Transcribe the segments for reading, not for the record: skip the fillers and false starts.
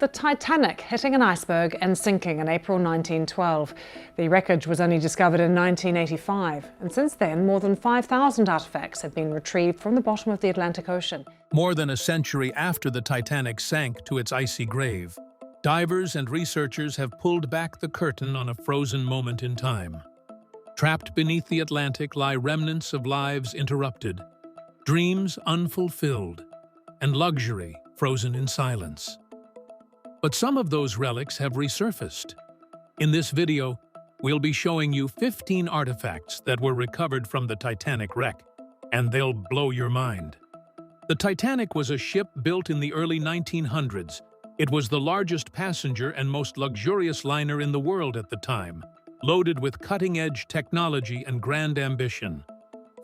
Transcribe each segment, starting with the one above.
The Titanic hitting an iceberg and sinking in April 1912. The wreckage was only discovered in 1985, and since then more than 5,000 artifacts have been retrieved from the bottom of the Atlantic Ocean. More than a century after the Titanic sank to its icy grave, divers and researchers have pulled back the curtain on a frozen moment in time. Trapped beneath the Atlantic lie remnants of lives interrupted, dreams unfulfilled, and luxury frozen in silence. But some of those relics have resurfaced. In this video, we'll be showing you 15 artifacts that were recovered from the Titanic wreck, and they'll blow your mind. The Titanic was a ship built in the early 1900s. It was the largest passenger and most luxurious liner in the world at the time, loaded with cutting-edge technology and grand ambition.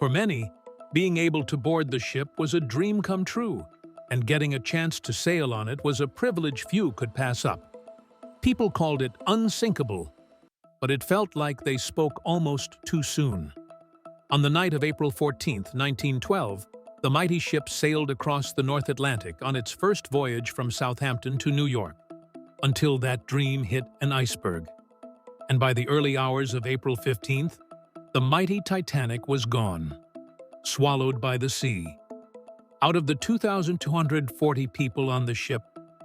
For many, being able to board the ship was a dream come true, and getting a chance to sail on it was a privilege few could pass up. People called it unsinkable, but it felt like they spoke almost too soon. On the night of April 14, 1912, the mighty ship sailed across the North Atlantic on its first voyage from Southampton to New York, until that dream hit an iceberg. And by the early hours of April 15th, the mighty Titanic was gone, swallowed by the sea. Out of the 2,240 people on the ship,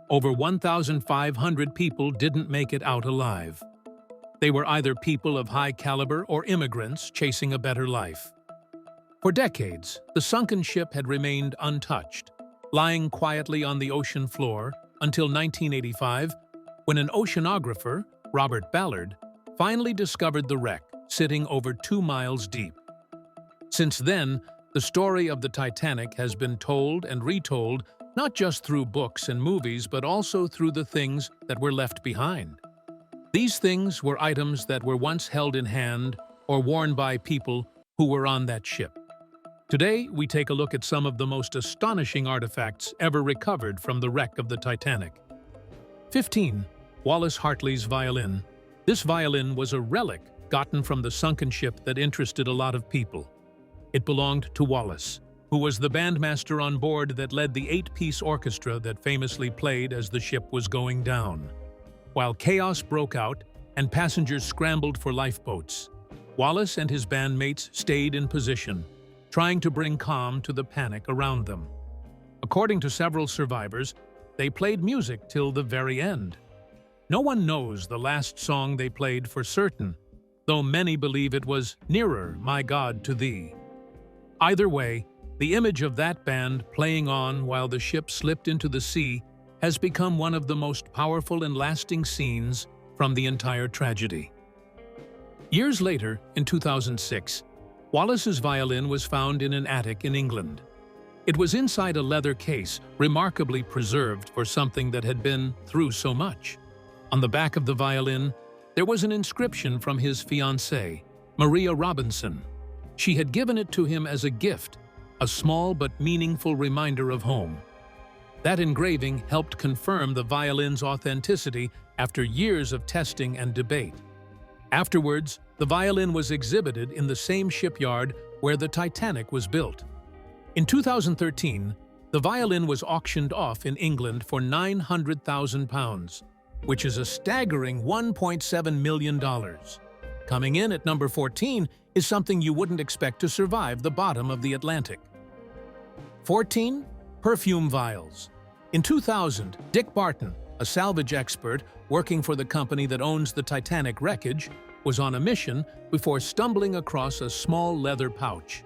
over 1,500 people didn't make it out alive. They were either people of high caliber or immigrants chasing a better life. For decades, the sunken ship had remained untouched, lying quietly on the ocean floor until 1985, when an oceanographer, Robert Ballard, finally discovered the wreck, sitting over 2 miles deep. Since then, the story of the Titanic has been told and retold, not just through books and movies, but also through the things that were left behind. These things were items that were once held in hand or worn by people who were on that ship. Today, we take a look at some of the most astonishing artifacts ever recovered from the wreck of the Titanic. 15. Wallace Hartley's violin. This violin was a relic gotten from the sunken ship that interested a lot of people. It belonged to Wallace, who was the bandmaster on board that led the 8-piece orchestra that famously played as the ship was going down. While chaos broke out and passengers scrambled for lifeboats, Wallace and his bandmates stayed in position, trying to bring calm to the panic around them. According to several survivors, they played music till the very end. No one knows the last song they played for certain, though many believe it was "Nearer, My God, to Thee." Either way, the image of that band playing on while the ship slipped into the sea has become one of the most powerful and lasting scenes from the entire tragedy. Years later, in 2006, Wallace's violin was found in an attic in England. It was inside a leather case, remarkably preserved for something that had been through so much. On the back of the violin, there was an inscription from his fiancée, Maria Robinson. She had given it to him as a gift, a small but meaningful reminder of home. That engraving helped confirm the violin's authenticity after years of testing and debate. Afterwards, the violin was exhibited in the same shipyard where the Titanic was built. In 2013, the violin was auctioned off in England for £900,000, which is a staggering $1.7 million. Coming in at number 14 is something you wouldn't expect to survive the bottom of the Atlantic. 14. Perfume vials. In 2000, Dick Barton, a salvage expert working for the company that owns the Titanic wreckage, was on a mission before stumbling across a small leather pouch.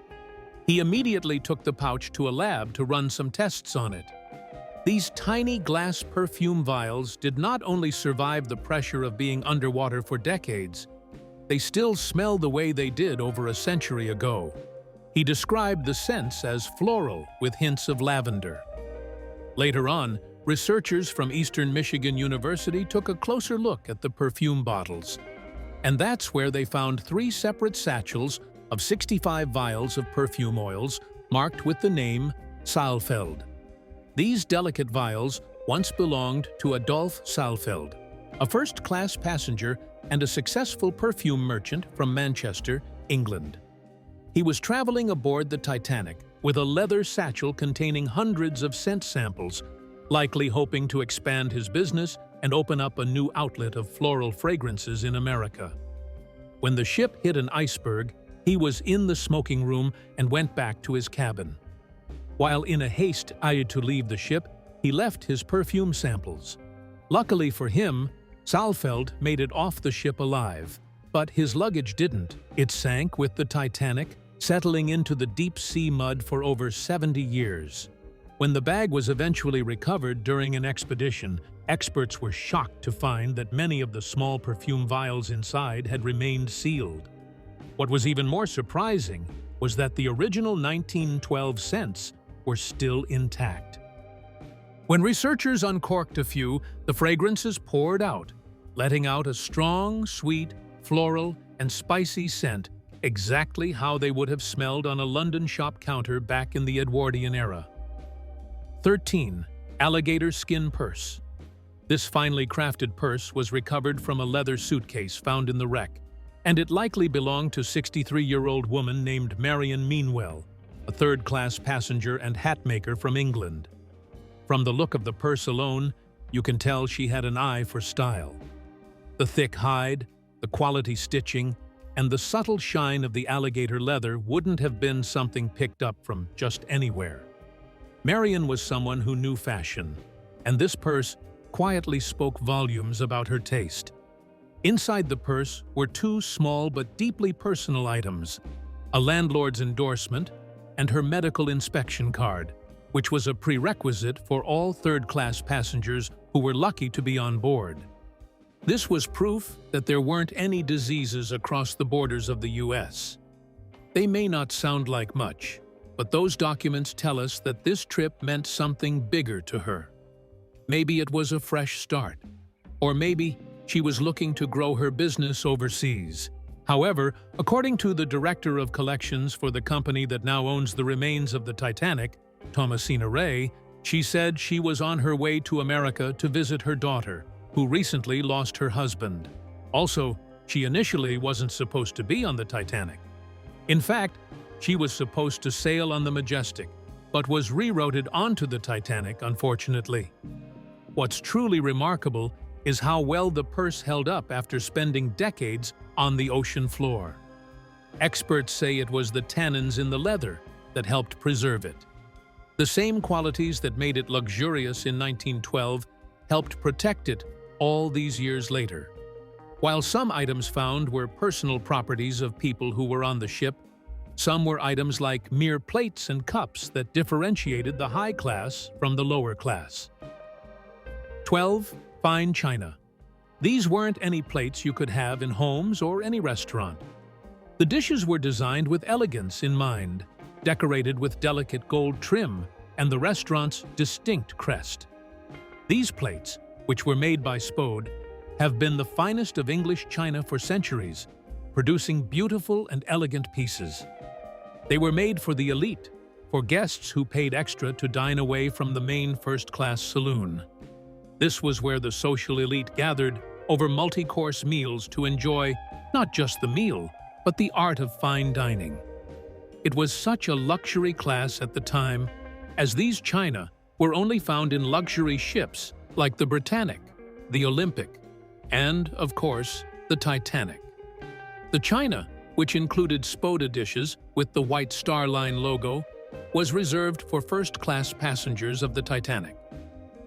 He immediately took the pouch to a lab to run some tests on it. These tiny glass perfume vials did not only survive the pressure of being underwater for decades, they still smell the way they did over a century ago. He described the scents as floral with hints of lavender. Later on, researchers from Eastern Michigan University took a closer look at the perfume bottles. And that's where they found 3 separate satchels of 65 vials of perfume oils marked with the name Saalfeld. These delicate vials once belonged to Adolf Saalfeld, a first-class passenger and a successful perfume merchant from Manchester, England. He was traveling aboard the Titanic with a leather satchel containing hundreds of scent samples likely hoping to expand his business and open up a new outlet of floral fragrances in America. When the ship hit an iceberg, he was in the smoking room and went back to his cabin. While in a haste to leave the ship, he left his perfume samples. Luckily for him, Saalfeld made it off the ship alive, but his luggage didn't. It sank with the Titanic, settling into the deep sea mud for over 70 years. When the bag was eventually recovered during an expedition, experts were shocked to find that many of the small perfume vials inside had remained sealed. What was even more surprising was that the original 1912 scents were still intact. When researchers uncorked a few, the fragrances poured out, letting out a strong, sweet, floral, and spicy scent, exactly how they would have smelled on a London shop counter back in the Edwardian era. 13. Alligator Skin Purse. This finely crafted purse was recovered from a leather suitcase found in the wreck, and it likely belonged to 63-year-old woman named Marion Meanwell, a third-class passenger and hatmaker from England. From the look of the purse alone, you can tell she had an eye for style. The thick hide, the quality stitching, and the subtle shine of the alligator leather wouldn't have been something picked up from just anywhere. Marion was someone who knew fashion, and this purse quietly spoke volumes about her taste. Inside the purse were two small but deeply personal items: a landlord's endorsement and her medical inspection card, which was a prerequisite for all third-class passengers who were lucky to be on board. This was proof that there weren't any diseases across the borders of the U.S. They may not sound like much, but those documents tell us that this trip meant something bigger to her. Maybe it was a fresh start, or maybe she was looking to grow her business overseas. However, according to the director of collections for the company that now owns the remains of the Titanic, Thomasina Ray, she said she was on her way to America to visit her daughter, who recently lost her husband. Also, she initially wasn't supposed to be on the Titanic. In fact, she was supposed to sail on the Majestic, but was rerouted onto the Titanic, unfortunately. What's truly remarkable is how well the purse held up after spending decades on the ocean floor. Experts say it was the tannins in the leather that helped preserve it. The same qualities that made it luxurious in 1912 helped protect it all these years later. While some items found were personal properties of people who were on the ship, some were items like mere plates and cups that differentiated the high class from the lower class. 12. Fine china. These weren't any plates you could have in homes or any restaurant. The dishes were designed with elegance in mind, decorated with delicate gold trim and the restaurant's distinct crest. These plates, which were made by Spode, have been the finest of English china for centuries, producing beautiful and elegant pieces. They were made for the elite, for guests who paid extra to dine away from the main first-class saloon. This was where the social elite gathered over multi-course meals to enjoy not just the meal, but the art of fine dining. It was such a luxury class at the time, as these china were only found in luxury ships like the Britannic, the Olympic, and, of course, the Titanic. The china, which included Spode dishes with the White Star Line logo, was reserved for first-class passengers of the Titanic.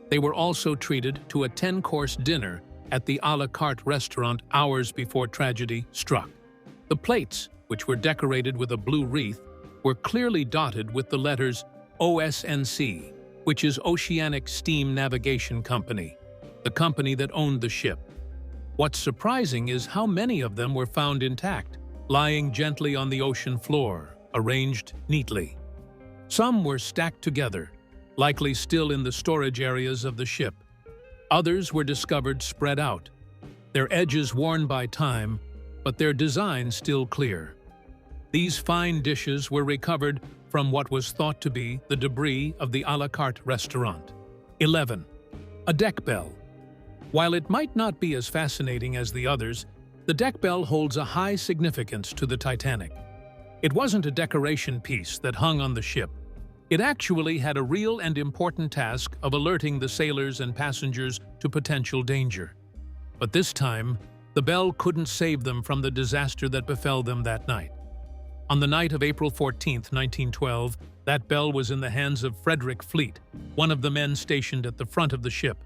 They were also treated to a 10-course dinner at the a la carte restaurant hours before tragedy struck. The plates, which were decorated with a blue wreath, were clearly dotted with the letters OSNC, which is Oceanic Steam Navigation Company, the company that owned the ship. What's surprising is how many of them were found intact, lying gently on the ocean floor, arranged neatly. Some were stacked together, likely still in the storage areas of the ship. Others were discovered spread out, their edges worn by time, but their design still clear. These fine dishes were recovered from what was thought to be the debris of the a la carte restaurant. 11. A deck bell. While it might not be as fascinating as the others, the deck bell holds a high significance to the Titanic. It wasn't a decoration piece that hung on the ship. It actually had a real and important task of alerting the sailors and passengers to potential danger. But this time, the bell couldn't save them from the disaster that befell them that night. On the night of April 14, 1912, that bell was in the hands of Frederick Fleet, one of the men stationed at the front of the ship.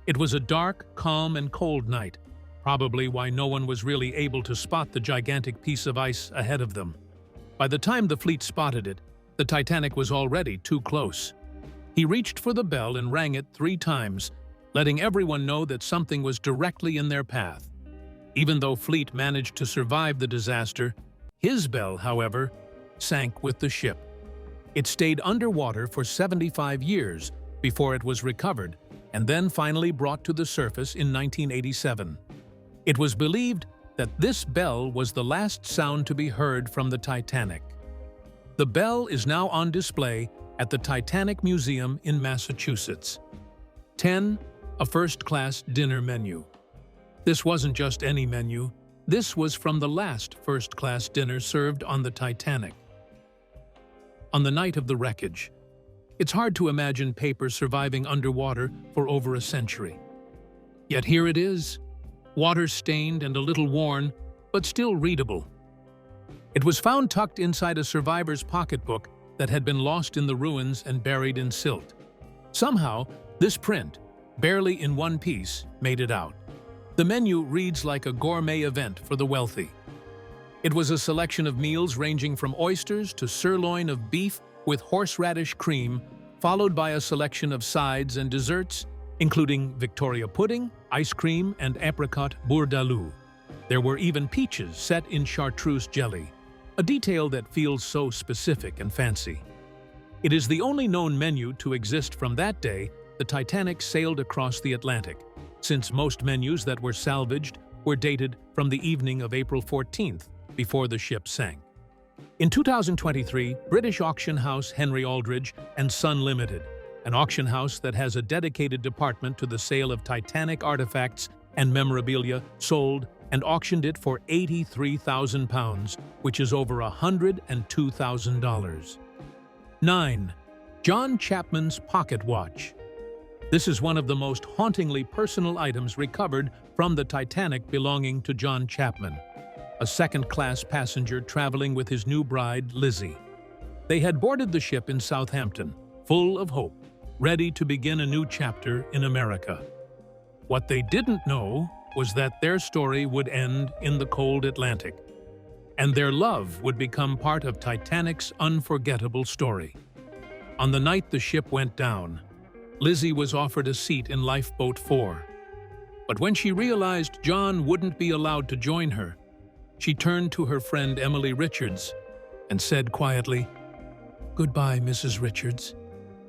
It was a dark, calm, and cold night, probably why no one was really able to spot the gigantic piece of ice ahead of them. By the time the fleet spotted it, the Titanic was already too close. He reached for the bell and rang it 3 times, letting everyone know that something was directly in their path. Even though Fleet managed to survive the disaster, his bell, however, sank with the ship. It stayed underwater for 75 years before it was recovered and then finally brought to the surface in 1987. It was believed that this bell was the last sound to be heard from the Titanic. The bell is now on display at the Titanic Museum in Massachusetts. 10. A first-class dinner menu. This wasn't just any menu. This was from the last first-class dinner served on the Titanic. On the night of the wreckage, it's hard to imagine paper surviving underwater for over a century. Yet here it is, water-stained and a little worn, but still readable. It was found tucked inside a survivor's pocketbook that had been lost in the ruins and buried in silt. Somehow, this print, barely in one piece, made it out. The menu reads like a gourmet event for the wealthy. It was a selection of meals ranging from oysters to sirloin of beef with horseradish cream, followed by a selection of sides and desserts, including Victoria pudding, ice cream, and apricot bourdaloue. There were even peaches set in chartreuse jelly, a detail that feels so specific and fancy. It is the only known menu to exist from that day the Titanic sailed across the Atlantic, since most menus that were salvaged were dated from the evening of April 14th, before the ship sank. In 2023, British auction house Henry Aldridge and Son Limited, an auction house that has a dedicated department to the sale of Titanic artifacts and memorabilia, sold and auctioned it for £83,000, which is over $102,000. 9. John Chapman's pocket watch. This is one of the most hauntingly personal items recovered from the Titanic belonging to John Chapman, a second-class passenger traveling with his new bride, Lizzie. They had boarded the ship in Southampton, full of hope, ready to begin a new chapter in America. What they didn't know was that their story would end in the cold Atlantic, and their love would become part of Titanic's unforgettable story. On the night the ship went down, Lizzie was offered a seat in Lifeboat 4. But when she realized John wouldn't be allowed to join her, she turned to her friend Emily Richards and said quietly, "Goodbye, Mrs. Richards.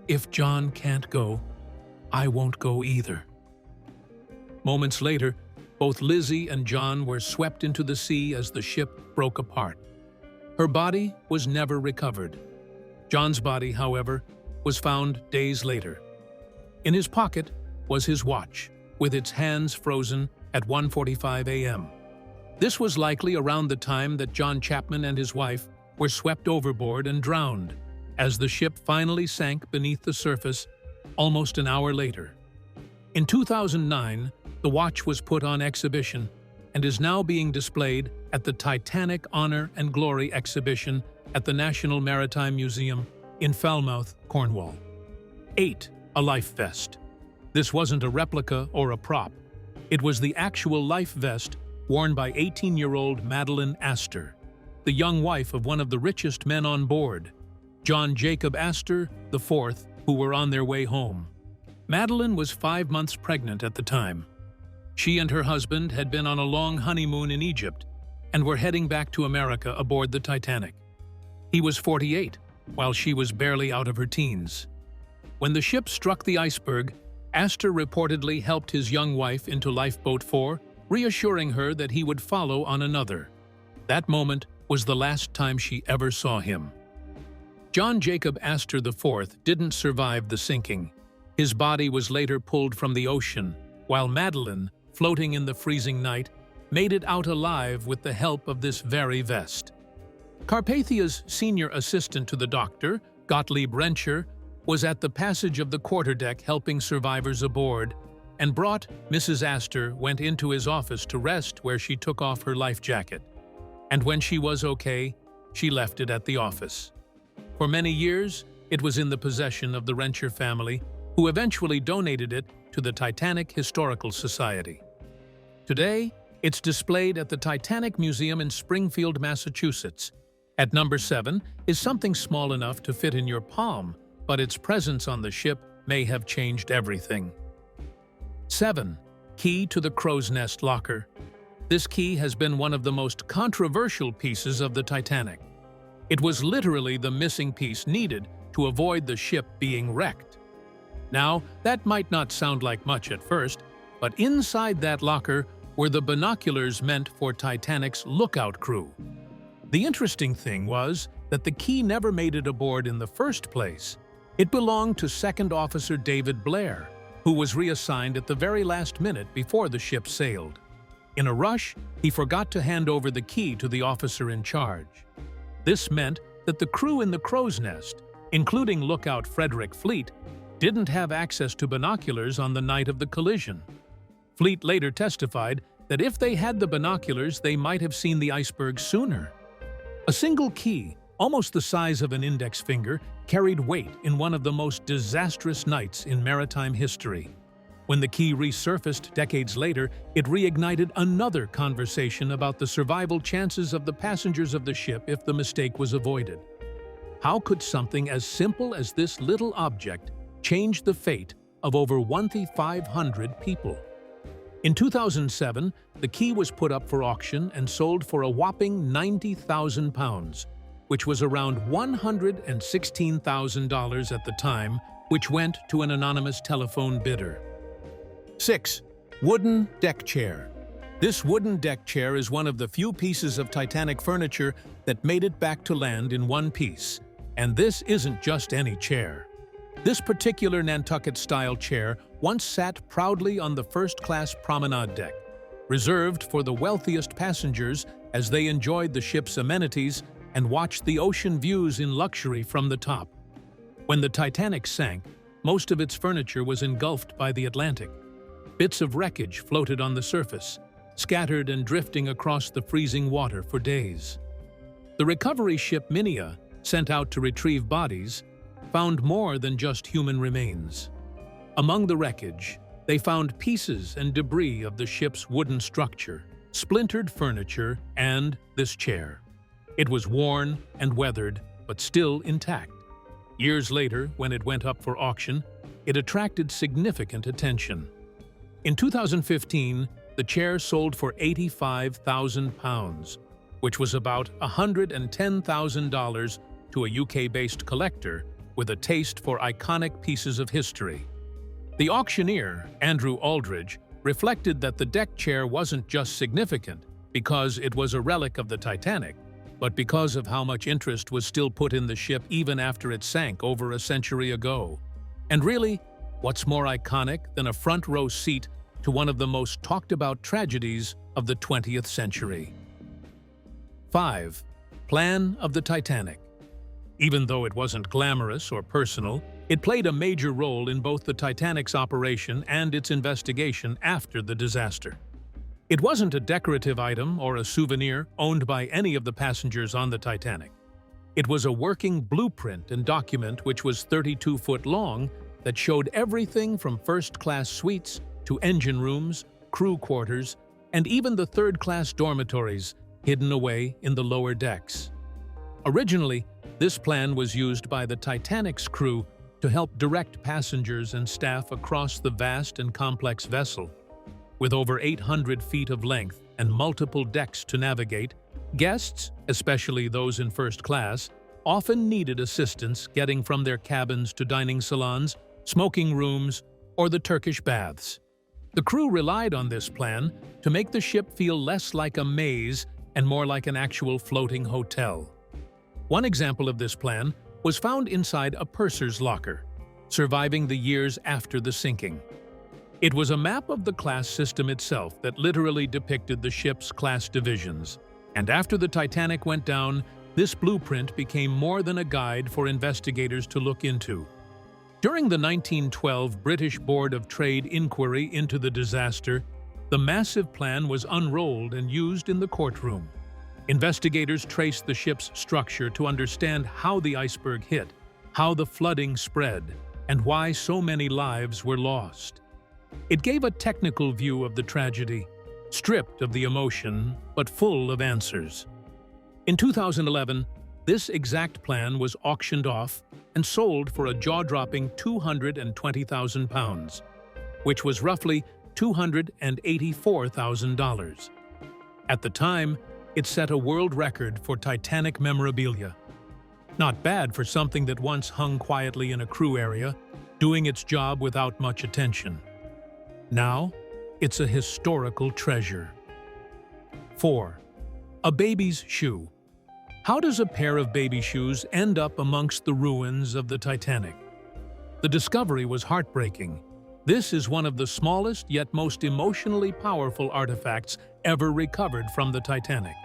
If John can't go, I won't go either." Moments later, both Lizzie and John were swept into the sea as the ship broke apart. Her body was never recovered. John's body, however, was found days later. In his pocket was his watch, with its hands frozen at 1:45 a.m. This was likely around the time that John Chapman and his wife were swept overboard and drowned, as the ship finally sank beneath the surface almost an hour later. In 2009, the watch was put on exhibition and is now being displayed at the Titanic Honor and Glory exhibition at the National Maritime Museum in Falmouth, Cornwall. 8. A life vest. This wasn't a replica or a prop. It was the actual life vest worn by 18-year-old Madeline Astor, the young wife of one of the richest men on board, John Jacob Astor IV, who were on their way home. Madeline was 5 months pregnant at the time. She and her husband had been on a long honeymoon in Egypt and were heading back to America aboard the Titanic. He was 48, while she was barely out of her teens. When the ship struck the iceberg, Astor reportedly helped his young wife into Lifeboat 4, reassuring her that he would follow on another. That moment was the last time she ever saw him. John Jacob Astor IV didn't survive the sinking. His body was later pulled from the ocean, while Madeline, floating in the freezing night, made it out alive with the help of this very vest. Carpathia's senior assistant to the doctor, Gottlieb Renscher was at the passage of the quarterdeck helping survivors aboard, and brought Mrs. Astor went into his office to rest, where she took off her life jacket. And when she was okay, she left it at the office. For many years, it was in the possession of the Renscher family, who eventually donated it to the Titanic Historical Society. Today, it's displayed at the Titanic Museum in Springfield, Massachusetts. At number 7 is something small enough to fit in your palm, but its presence on the ship may have changed everything. 7. Key to the crow's nest locker. This key has been one of the most controversial pieces of the Titanic. It was literally the missing piece needed to avoid the ship being wrecked. Now, that might not sound like much at first, but inside that locker were the binoculars meant for Titanic's lookout crew. The interesting thing was that the key never made it aboard in the first place. It belonged to Second Officer David Blair, who was reassigned at the very last minute before the ship sailed. In a rush, he forgot to hand over the key to the officer in charge. This meant that the crew in the crow's nest, including lookout Frederick Fleet, didn't have access to binoculars on the night of the collision. Fleet later testified that if they had the binoculars, they might have seen the iceberg sooner. A single key, almost the size of an index finger, carried weight in one of the most disastrous nights in maritime history. When the key resurfaced decades later, it reignited another conversation about the survival chances of the passengers of the ship if the mistake was avoided. How could something as simple as this little object change the fate of over 1,500 people? In 2007, the key was put up for auction and sold for a whopping £90,000, which was around $116,000 at the time, which went to an anonymous telephone bidder. 6. Wooden deck chair. This wooden deck chair is one of the few pieces of Titanic furniture that made it back to land in one piece. And this isn't just any chair. This particular Nantucket-style chair once sat proudly on the first-class promenade deck, reserved for the wealthiest passengers as they enjoyed the ship's amenities and watched the ocean views in luxury from the top. When the Titanic sank, most of its furniture was engulfed by the Atlantic. Bits of wreckage floated on the surface, scattered and drifting across the freezing water for days. The recovery ship Minia, sent out to retrieve bodies, found more than just human remains. Among the wreckage, they found pieces and debris of the ship's wooden structure, splintered furniture, and this chair. It was worn and weathered, but still intact. Years later, when it went up for auction, it attracted significant attention. In 2015, the chair sold for £85,000, which was about $110,000 to a UK-based collector with a taste for iconic pieces of history. The auctioneer, Andrew Aldridge, reflected that the deck chair wasn't just significant because it was a relic of the Titanic, but because of how much interest was still put in the ship even after it sank over a century ago. And really, what's more iconic than a front-row seat to one of the most talked-about tragedies of the 20th century? 5. Plan of the Titanic. Even though it wasn't glamorous or personal, it played a major role in both the Titanic's operation and its investigation after the disaster. It wasn't a decorative item or a souvenir owned by any of the passengers on the Titanic. It was a working blueprint and document which was 32 foot long that showed everything from first-class suites to engine rooms, crew quarters, and even the third-class dormitories hidden away in the lower decks. Originally, this plan was used by the Titanic's crew to help direct passengers and staff across the vast and complex vessel. With over 800 feet of length and multiple decks to navigate, guests, especially those in first class, often needed assistance getting from their cabins to dining salons, smoking rooms, or the Turkish baths. The crew relied on this plan to make the ship feel less like a maze and more like an actual floating hotel. One example of this plan was found inside a purser's locker, surviving the years after the sinking. It was a map of the class system itself that literally depicted the ship's class divisions. And after the Titanic went down, this blueprint became more than a guide for investigators to look into. During the 1912 British Board of Trade inquiry into the disaster, the massive plan was unrolled and used in the courtroom. Investigators traced the ship's structure to understand how the iceberg hit, how the flooding spread, and why so many lives were lost. It gave a technical view of the tragedy, stripped of the emotion, but full of answers. In 2011, this exact plan was auctioned off and sold for a jaw-dropping £220,000, which was roughly $284,000. At the time, it set a world record for Titanic memorabilia. Not bad for something that once hung quietly in a crew area, doing its job without much attention. Now, it's a historical treasure. 4. A baby's shoe. How does a pair of baby shoes end up amongst the ruins of the Titanic? The discovery was heartbreaking. This is one of the smallest yet most emotionally powerful artifacts ever recovered from the Titanic.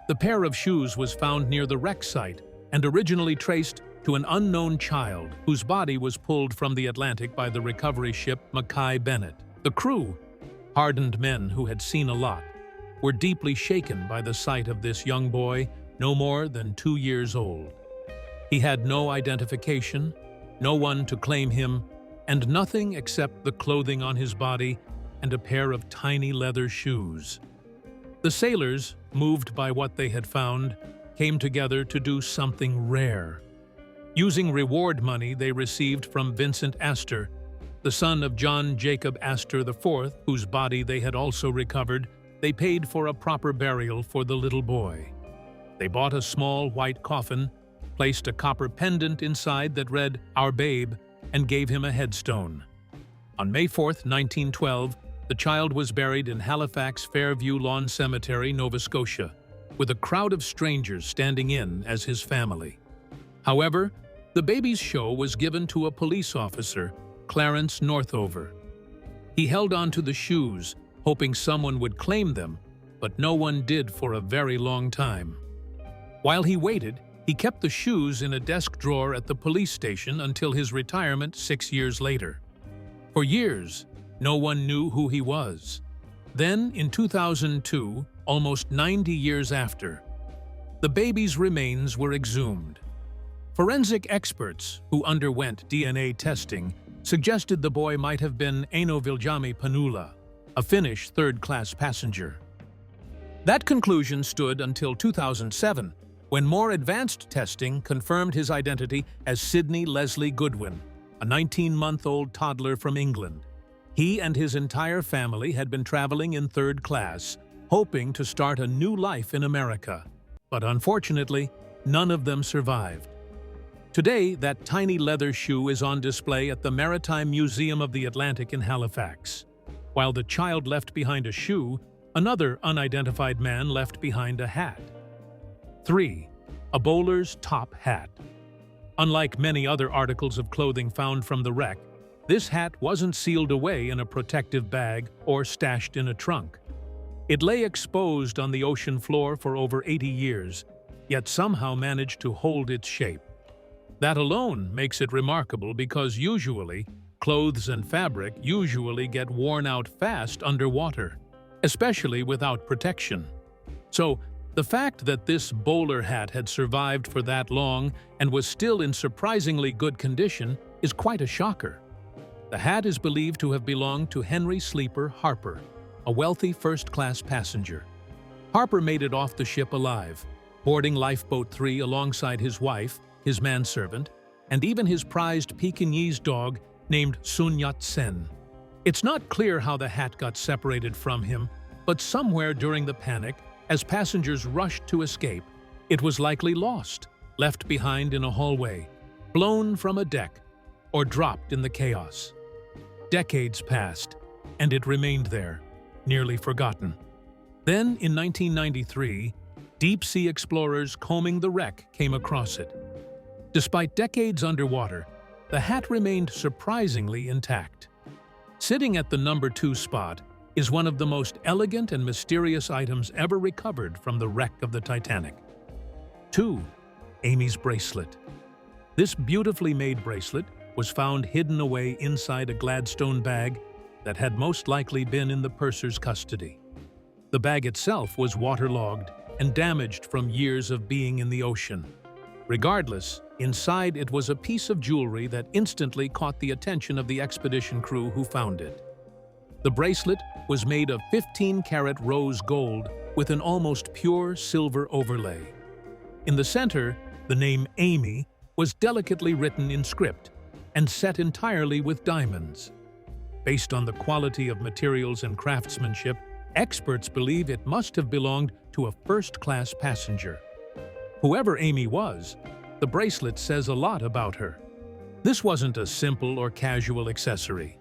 The pair of shoes was found near the wreck site and originally traced to an unknown child whose body was pulled from the Atlantic by the recovery ship Mackay Bennett. The crew, hardened men who had seen a lot, were deeply shaken by the sight of this young boy, no more than 2 years old. He had no identification, no one to claim him, and nothing except the clothing on his body and a pair of tiny leather shoes. The sailors, moved by what they had found, came together to do something rare. Using reward money they received from Vincent Astor, the son of John Jacob Astor IV, whose body they had also recovered, they paid for a proper burial for the little boy. They bought a small white coffin, placed a copper pendant inside that read, "Our Babe," and gave him a headstone. On May 4, 1912, the child was buried in Halifax Fairview Lawn Cemetery, Nova Scotia, with a crowd of strangers standing in as his family. However, the baby's show was given to a police officer, Clarence Northover. He held on to the shoes, hoping someone would claim them, but no one did for a very long time. While he waited, he kept the shoes in a desk drawer at the police station until his retirement 6 years later. For years, no one knew who he was. Then, in 2002, almost 90 years after, the baby's remains were exhumed. Forensic experts who underwent DNA testing suggested the boy might have been Eino Viljami Panula, a Finnish third-class passenger. That conclusion stood until 2007, when more advanced testing confirmed his identity as Sidney Leslie Goodwin, a 19-month-old toddler from England. He and his entire family had been traveling in third class, hoping to start a new life in America. But unfortunately, none of them survived. Today, that tiny leather shoe is on display at the Maritime Museum of the Atlantic in Halifax. While the child left behind a shoe, another unidentified man left behind a hat. 3. A bowler's top hat. Unlike many other articles of clothing found from the wreck, this hat wasn't sealed away in a protective bag or stashed in a trunk. It lay exposed on the ocean floor for over 80 years, yet somehow managed to hold its shape. That alone makes it remarkable because usually, clothes and fabric usually get worn out fast underwater, especially without protection. So, the fact that this bowler hat had survived for that long and was still in surprisingly good condition is quite a shocker. The hat is believed to have belonged to Henry Sleeper Harper, a wealthy first-class passenger. Harper made it off the ship alive, boarding Lifeboat 3 alongside his wife, his manservant, and even his prized Pekingese dog named Sun Yat-sen. It's not clear how the hat got separated from him, but somewhere during the panic, as passengers rushed to escape, it was likely lost, left behind in a hallway, blown from a deck, or dropped in the chaos. Decades passed, and it remained there, nearly forgotten. Then, in 1993, deep-sea explorers combing the wreck came across it. Despite decades underwater, the hat remained surprisingly intact. Sitting at the number 2 spot is one of the most elegant and mysterious items ever recovered from the wreck of the Titanic. 2. Amy's bracelet. This beautifully made bracelet was found hidden away inside a Gladstone bag that had most likely been in the purser's custody. The bag itself was waterlogged and damaged from years of being in the ocean. Regardless, inside it was a piece of jewelry that instantly caught the attention of the expedition crew who found it. The bracelet was made of 15-karat rose gold with an almost pure silver overlay. In the center, the name Amy was delicately written in script and set entirely with diamonds. Based on the quality of materials and craftsmanship, experts believe it must have belonged to a first-class passenger. Whoever Amy was, the bracelet says a lot about her. This wasn't a simple or casual accessory.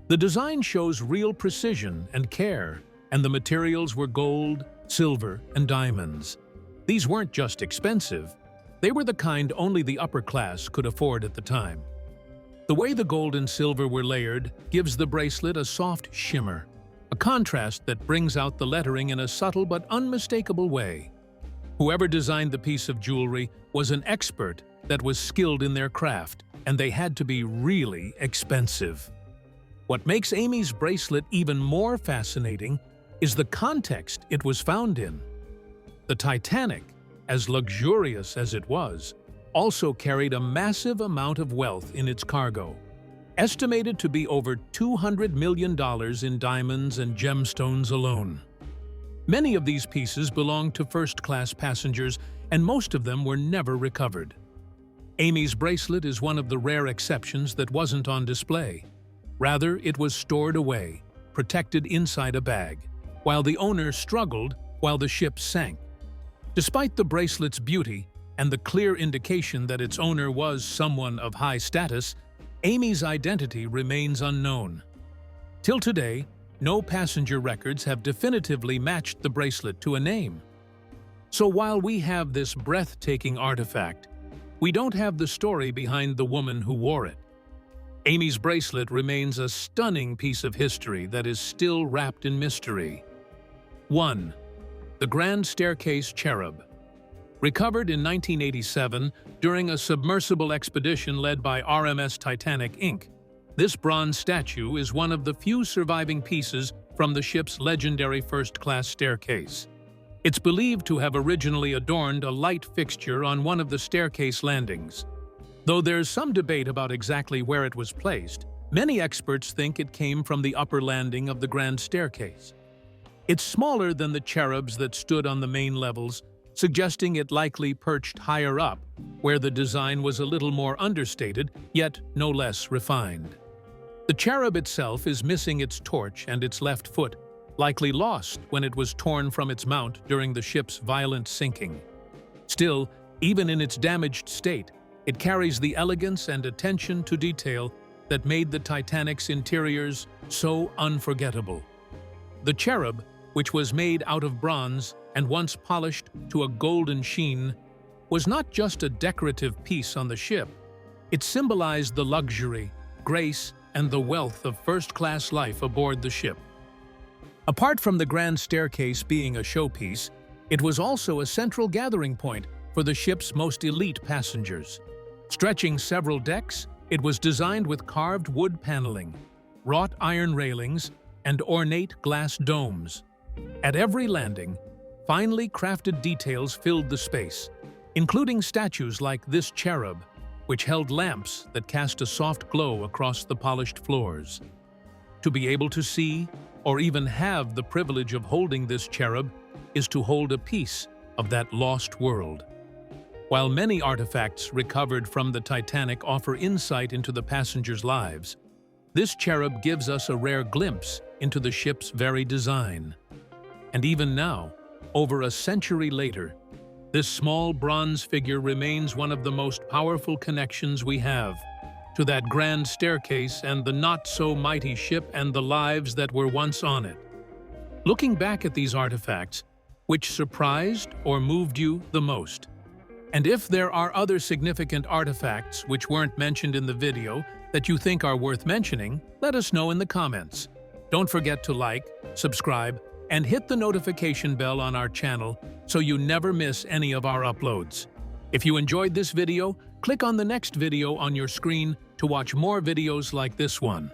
The design shows real precision and care, and the materials were gold, silver, and diamonds. These weren't just expensive, they were the kind only the upper class could afford at the time. The way the gold and silver were layered gives the bracelet a soft shimmer, a contrast that brings out the lettering in a subtle but unmistakable way. Whoever designed the piece of jewelry was an expert that was skilled in their craft, and they had to be really expensive. What makes Amy's bracelet even more fascinating is the context it was found in. The Titanic, as luxurious as it was, also carried a massive amount of wealth in its cargo, estimated to be over $200 million in diamonds and gemstones alone. Many of these pieces belonged to first-class passengers, and most of them were never recovered. Amy's bracelet is one of the rare exceptions that wasn't on display. Rather, it was stored away, protected inside a bag, while the owner struggled while the ship sank. Despite the bracelet's beauty and the clear indication that its owner was someone of high status, Amy's identity remains unknown. Till today, no passenger records have definitively matched the bracelet to a name. So while we have this breathtaking artifact, we don't have the story behind the woman who wore it. Amy's bracelet remains a stunning piece of history that is still wrapped in mystery. 1. The Grand Staircase Cherub. Recovered in 1987 during a submersible expedition led by RMS Titanic, Inc., this bronze statue is one of the few surviving pieces from the ship's legendary first-class staircase. It's believed to have originally adorned a light fixture on one of the staircase landings. Though there's some debate about exactly where it was placed, many experts think it came from the upper landing of the Grand Staircase. It's smaller than the cherubs that stood on the main levels, suggesting it likely perched higher up, where the design was a little more understated, yet no less refined. The cherub itself is missing its torch and its left foot, likely lost when it was torn from its mount during the ship's violent sinking. Still, even in its damaged state, it carries the elegance and attention to detail that made the Titanic's interiors so unforgettable. The cherub, which was made out of bronze and once polished to a golden sheen, was not just a decorative piece on the ship. It symbolized the luxury, grace, and the wealth of first-class life aboard the ship. Apart from the Grand Staircase being a showpiece, it was also a central gathering point for the ship's most elite passengers. Stretching several decks, it was designed with carved wood paneling, wrought iron railings, and ornate glass domes. At every landing, finely crafted details filled the space, including statues like this cherub, which held lamps that cast a soft glow across the polished floors. To be able to see, or even have the privilege of holding this cherub, is to hold a piece of that lost world. While many artifacts recovered from the Titanic offer insight into the passengers' lives, this cherub gives us a rare glimpse into the ship's very design. And even now, over a century later, this small bronze figure remains one of the most powerful connections we have to that grand staircase and the not-so-mighty ship and the lives that were once on it. Looking back at these artifacts, which surprised or moved you the most? And if there are other significant artifacts which weren't mentioned in the video that you think are worth mentioning, let us know in the comments. Don't forget to like, subscribe, and hit the notification bell on our channel so you never miss any of our uploads. If you enjoyed this video, click on the next video on your screen to watch more videos like this one.